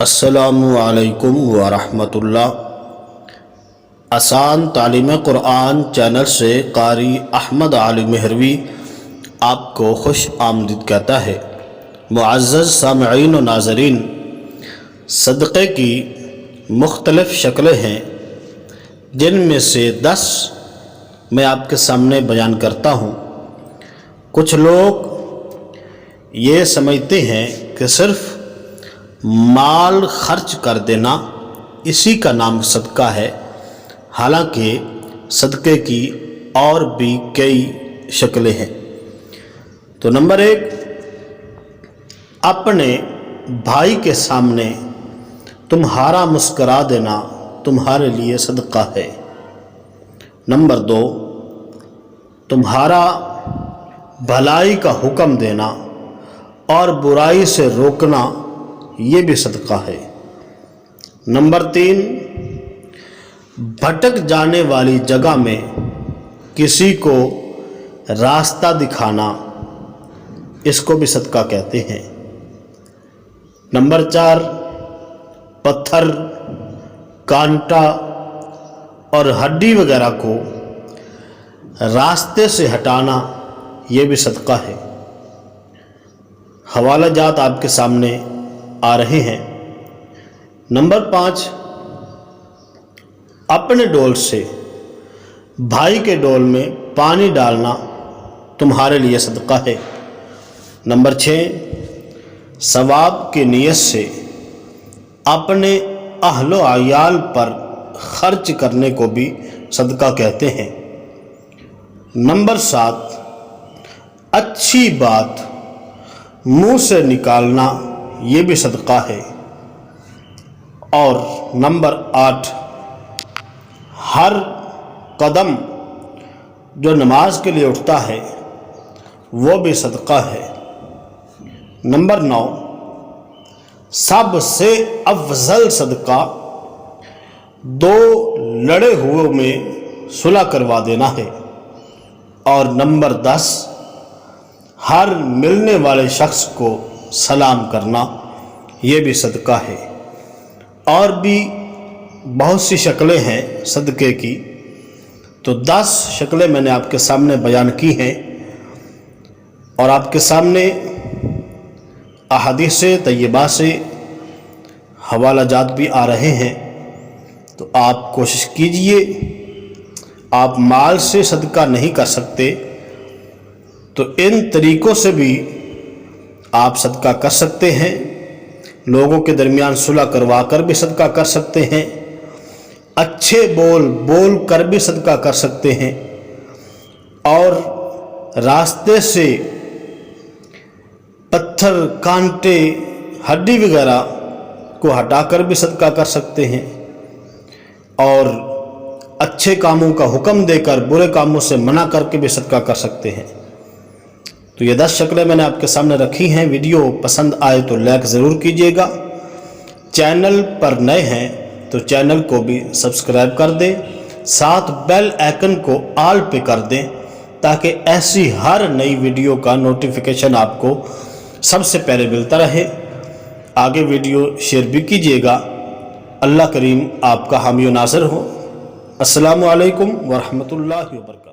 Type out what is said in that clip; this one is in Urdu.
السلام علیکم ورحمۃ اللہ۔ آسان تعلیم قرآن چینل سے قاری احمد علی مہروی آپ کو خوش آمدید کہتا ہے۔ معزز سامعین و ناظرین، صدقے کی مختلف شکلیں ہیں، جن میں سے 10 میں آپ کے سامنے بیان کرتا ہوں۔ کچھ لوگ یہ سمجھتے ہیں کہ صرف مال خرچ کر دینا اسی کا نام صدقہ ہے، حالانکہ صدقے کی اور بھی کئی شکلیں ہیں۔ تو نمبر 1، اپنے بھائی کے سامنے تمہارا مسکرا دینا تمہارے لیے صدقہ ہے۔ نمبر 2، تمہارا بھلائی کا حکم دینا اور برائی سے روکنا، یہ بھی صدقہ ہے۔ نمبر 3، بھٹک جانے والی جگہ میں کسی کو راستہ دکھانا، اس کو بھی صدقہ کہتے ہیں۔ نمبر 4، پتھر، کانٹا اور ہڈی وغیرہ کو راستے سے ہٹانا، یہ بھی صدقہ ہے۔ حوالہ جات آپ کے سامنے آ رہے ہیں۔ نمبر 5، اپنے ڈول سے بھائی کے ڈول میں پانی ڈالنا تمہارے لیے صدقہ ہے۔ نمبر 6، ثواب کی نیت سے اپنے اہل و عیال پر خرچ کرنے کو بھی صدقہ کہتے ہیں۔ نمبر 7، اچھی بات منہ سے نکالنا، یہ بھی صدقہ ہے۔ اور نمبر 8، ہر قدم جو نماز کے لیے اٹھتا ہے وہ بھی صدقہ ہے۔ نمبر 9، سب سے افضل صدقہ 2 لڑے ہوئے میں صلح کروا دینا ہے۔ اور نمبر 10، ہر ملنے والے شخص کو سلام کرنا، یہ بھی صدقہ ہے۔ اور بھی بہت سی شکلیں ہیں صدقے کی، تو 10 شکلیں میں نے آپ کے سامنے بیان کی ہیں، اور آپ کے سامنے احادیث طیبہ سے حوالہ جات بھی آ رہے ہیں۔ تو آپ کوشش کیجئے، آپ مال سے صدقہ نہیں کر سکتے تو ان طریقوں سے بھی آپ صدقہ کر سکتے ہیں۔ لوگوں کے درمیان صلح کروا کر بھی صدقہ کر سکتے ہیں، اچھے بول بول کر بھی صدقہ کر سکتے ہیں، اور راستے سے پتھر، کانٹے، ہڈی وغیرہ کو ہٹا کر بھی صدقہ کر سکتے ہیں، اور اچھے کاموں کا حکم دے کر برے کاموں سے منع کر کے بھی صدقہ کر سکتے ہیں۔ تو یہ 10 شکلیں میں نے آپ کے سامنے رکھی ہیں۔ ویڈیو پسند آئے تو لائک ضرور کیجیے گا۔ چینل پر نئے ہیں تو چینل کو بھی سبسکرائب کر دیں، ساتھ بیل آئیکن کو آل پہ کر دیں، تاکہ ایسی ہر نئی ویڈیو کا نوٹیفیکیشن آپ کو سب سے پہلے ملتا رہے۔ آگے ویڈیو شیئر بھی کیجیے گا۔ اللہ کریم آپ کا حامی و ناصر ہو۔ السلام علیکم ورحمۃ اللہ وبرکاتہ۔